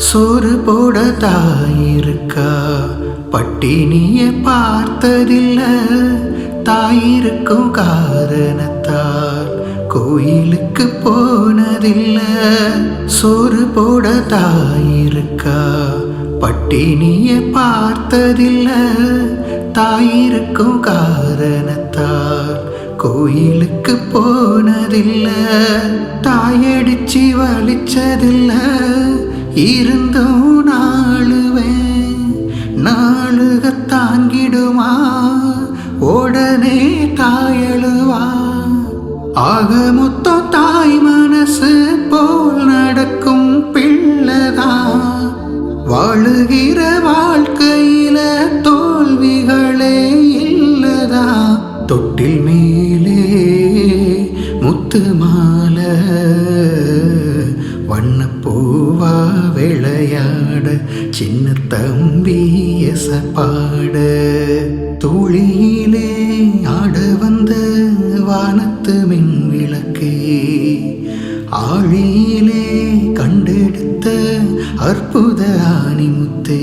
சோறு போட தாயிருக்கா, பட்டினிய பார்த்ததில்ல. தாயிருக்கும் காரணத்தால் கோயிலுக்கு போனதில்ல. சோறு போட தாயிருக்கா, பட்டினிய பார்த்ததில்ல. தாயிருக்கும் காரணத்தால் கோயிலுக்கு போனதில்ல. தாயடிச்சு வலிச்சதில்ல, இருந்தும் நாளுவேன் நாளுக தாங்கிடுமா, உடனே தாயழுவா. ஆக மொத்தம் தாய் மனசு போல் நடக்கும் பிள்ளைதான். வாழுகிற வாழ்க்கையில தோல்விகளே இல்லதா. தொட்டில் மேலே முத்து மாலை, வண்ணப்பூவா விளையாட சின்ன தம்பி எசப்பாட. தூளியிலே ஆட வந்த வானத்து மின் விளக்கே, ஆழியிலே கண்டெடுத்த அற்புத ஆணிமுத்தே.